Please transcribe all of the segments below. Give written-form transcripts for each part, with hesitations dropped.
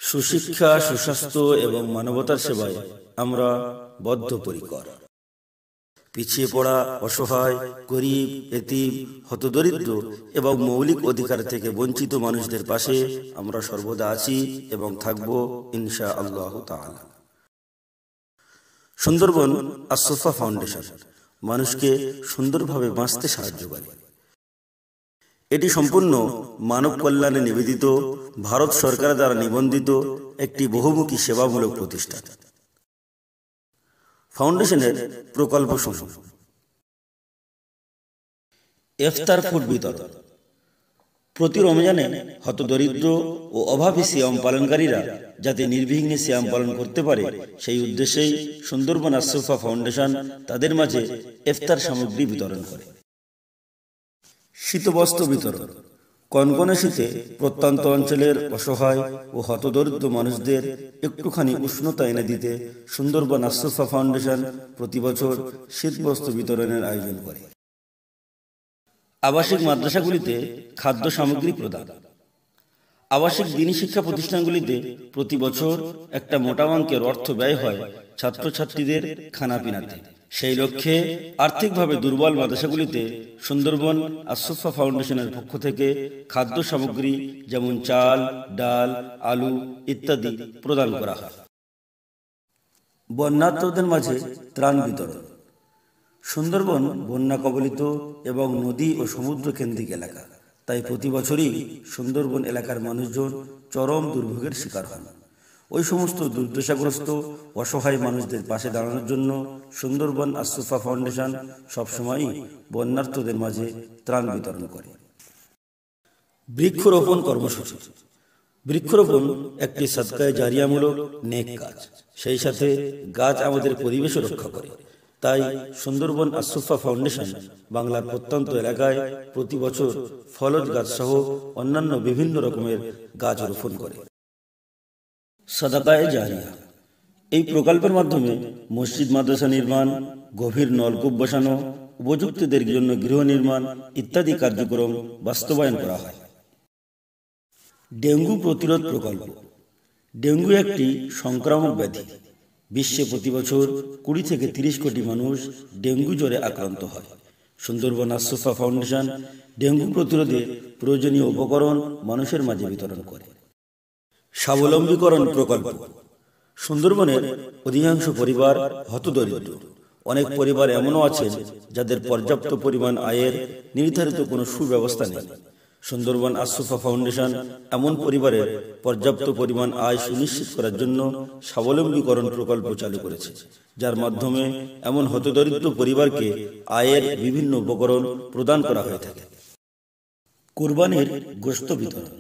সুশিক্ষা, সুস্বাস্থ্য এবং মানবতার সেবায় আমরা বদ্ধপরিকর। পিছিয়ে পড়া, অসহায়, গরিব, এতিম, হতদরিদ্র এবং মৌলিক অধিকার থেকে বঞ্চিত মানুষদের পাশে আমরা সর্বদা আছি এবং থাকব ইনশাআল্লাহ তাআলা। সুন্দরবন আস-সুফা ফাউন্ডেশন মানুষকে সুন্দরভাবে বাঁচতে সাহায্য করে। এটি সম্পূর্ণ মানব কল্যাণে নিবেদিত, ভারত সরকার দ্বারা নিবন্ধিত একটি বহুমুখী সেবামূলক প্রতিষ্ঠান। ফাউন্ডেশনের প্রকল্প সমূহ: ইফতার ফুড বিতরণ। প্রতি রমজানে হতদরিদ্র ও অভাবী সিয়াম পালনকারীরা যাতে নির্বিঘ্নে সিয়াম পালন করতে পারে, সেই উদ্দেশ্যেই সুন্দরবন আস-সুফা ফাউন্ডেশন তাদের মাঝে ইফতার সামগ্রী বিতরণ করে। শীতবস্ত্র বিতরণ। কনকনে শীতে প্রত্যন্ত অঞ্চলের অসহায় ও হতদরিদ্র মানুষদের একটুখানি উষ্ণতা এনে দিতে সুন্দরবন আস-সুফা ফাউন্ডেশন প্রতি বছর শীতবস্ত্র বিতরণের আয়োজন করে। আবাসিক মাদ্রাসাগুলিতে খাদ্য সামগ্রী প্রদান। আবাসিক দ্বীনি শিক্ষা প্রতিষ্ঠানগুলিতে প্রতি বছর একটা মোটা অঙ্কের অর্থ ব্যয় হয় ছাত্রছাত্রীদের খানাপিনাতে। সেই লক্ষ্যে আর্থিকভাবে দুর্বল মাদ্রাসাগুলিতে সুন্দরবন আস-সুফা ফাউন্ডেশনের পক্ষ থেকে খাদ্য সামগ্রী যেমন চাল, ডাল, আলু ইত্যাদি প্রদান করা হয়। বন্যার্তদের মাঝে ত্রাণ বিতরণ। সুন্দরবন বন্যা কবলিত এবং নদী ও সমুদ্র কেন্দ্রিক এলাকা, তাই প্রতি বছরই সুন্দরবন এলাকার মানুষজন চরম দুর্ভোগের শিকার হন। ওই সমস্ত দুর্দশাগ্রস্ত অসহায় মানুষদের পাশে দাঁড়ানোর জন্য সুন্দরবন আস-সুফা ফাউন্ডেশন সবসময়ই বন্যার্তদের মাঝে ত্রাণ বিতরণ করে। বৃক্ষরোপণ কর্মসূচি। বৃক্ষরোপণ একটি সাদকায়ে জারিয়ামূলক নেক কাজ। সেই সাথে গাছ আমাদের পরিবেশও রক্ষা করে। তাই সুন্দরবন আস-সুফা ফাউন্ডেশন বাংলার প্রত্যন্ত এলাকায় প্রতি বছর ফলজ গাছ সহ অন্যান্য বিভিন্ন রকমের গাছ রোপণ করে। সাদাকায়ে জারিয়া। এই প্রকল্পের মাধ্যমে মসজিদ মাদ্রাসা নির্মাণ, গভীর নলকূপ বসানো, উপযুক্তদের জন্য গৃহ নির্মাণ ইত্যাদি কার্যক্রম বাস্তবায়ন করা হয়। ডেঙ্গু প্রতিরোধ প্রকল্প। ডেঙ্গু একটি সংক্রামক ব্যাধি। বিশ্বে প্রতি বছর 20 থেকে 30 কোটি মানুষ ডেঙ্গু জ্বরে আক্রান্ত হয়। সুন্দরবন আস-সুফা ফাউন্ডেশন ডেঙ্গু প্রতিরোধে প্রয়োজনীয় উপকরণ মানুষের মাঝে বিতরণ করে। স্বাবলম্বীকরণ প্রকল্প। সুন্দরবনের অধিকাংশ পরিবার হতদরিদ্র। অনেক পরিবার এমনও আছেন যাদের পর্যাপ্ত পরিমাণ আয়ের নির্ধারিত কোনো সুব্যবস্থা নেই। সুন্দরবন আস-সুফা ফাউন্ডেশন এমন পরিবারের পর্যাপ্ত পরিমাণ আয় সুনিশ্চিত করার জন্য স্বাবলম্বীকরণ প্রকল্প চালু করেছে, যার মাধ্যমে এমন হতদরিদ্র পরিবারকে আয়ের বিভিন্ন উপকরণ প্রদান করা হয়ে থাকে। কুরবানির গোশত বিতরণ।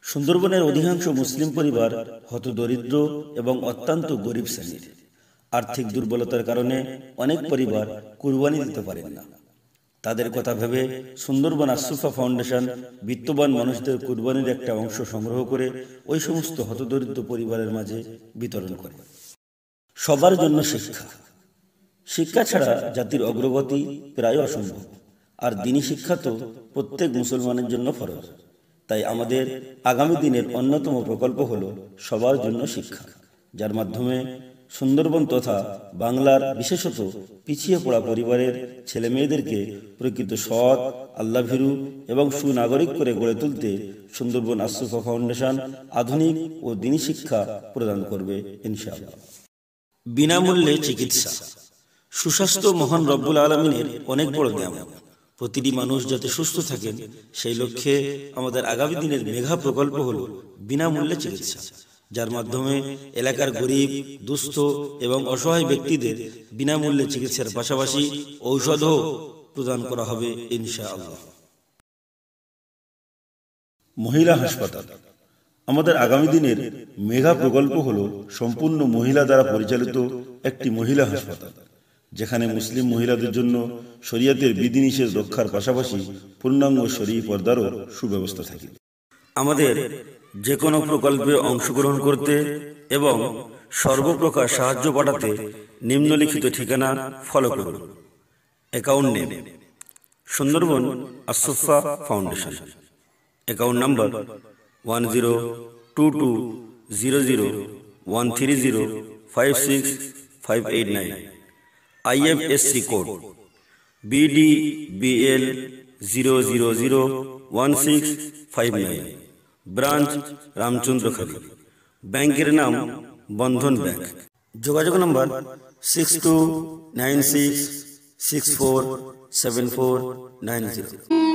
সুন্দরবনের অধিকাংশ মুসলিম পরিবার হতদরিদ্র এবং অত্যন্ত গরিব শ্রেণীর। আর্থিক দুর্বলতার কারণে অনেক পরিবার কুরবানি দিতে পারেন না। তাদের কথা ভেবে সুন্দরবন আস-সুফা ফাউন্ডেশন বিত্তবান মানুষদের কুরবানির একটা অংশ সংগ্রহ করে ওই সমস্ত হতদরিদ্র পরিবারের মাঝে বিতরণ করে। সবার জন্য শিক্ষা। শিক্ষা ছাড়া জাতির অগ্রগতি প্রায় অসম্ভব, আর দ্বীনি শিক্ষা তো প্রত্যেক মুসলমানের জন্য ফরজ। তাই আমাদের আগামী দিনের অন্যতম প্রকল্প হলো সবার জন্য শিক্ষা, যার মাধ্যমে সুন্দরবন তথা বাংলার বিশেষত পিছিয়ে পড়া পরিবারের ছেলে মেয়েদেরকে প্রকৃত সৎ, আল্লাহভীরু এবং সুনাগরিক করে গড়ে তুলতে সুন্দরবন আস-সুফা ফাউন্ডেশন আধুনিক ও দ্বীনি শিক্ষা প্রদান করবে ইনশাআল্লাহ। বিনামূল্যে চিকিৎসা। সুস্বাস্থ্য মহান রব্বুল আলামিনের অনেক বড় নিয়ামত। প্রতিটি মানুষ যাতে সুস্থ থাকেন, সেই লক্ষ্যে আমাদের আগামী দিনের মেগা প্রকল্প হলো বিনামূল্যে চিকিৎসা, যার মাধ্যমে এলাকার গরিব, দুস্থ এবং অসহায় ব্যক্তিদের বিনামূল্যে চিকিৎসার পাশাপাশি ঔষধও প্রদান করা হবে ইনশাআল্লাহ। মহিলা হাসপাতাল। আমাদের আগামী দিনের মেগা প্রকল্প হলো সম্পূর্ণ মহিলা দ্বারা পরিচালিত একটি মহিলা হাসপাতাল, যেখানে মুসলিম মহিলাদের জন্য শরীয়তের বিধিনিষেধ রক্ষার পাশাপাশি পূর্ণাঙ্গ শরঈ পর্দারও সুব্যবস্থা থাকে। আমাদের যে কোনো প্রকল্পে অংশগ্রহণ করতে এবং সর্বপ্রকার সাহায্য পাঠাতে নিম্নলিখিত ঠিকানা ফলো করুন। Account name Sundarban As Sufa foundation. Account number 1022 0013056589, IFSC code BDBL 0001659, branch Ramchandrakhali, ব্যাংকের নাম বন্ধন ব্যাংক। যোগাযোগ নম্বর 6296647490।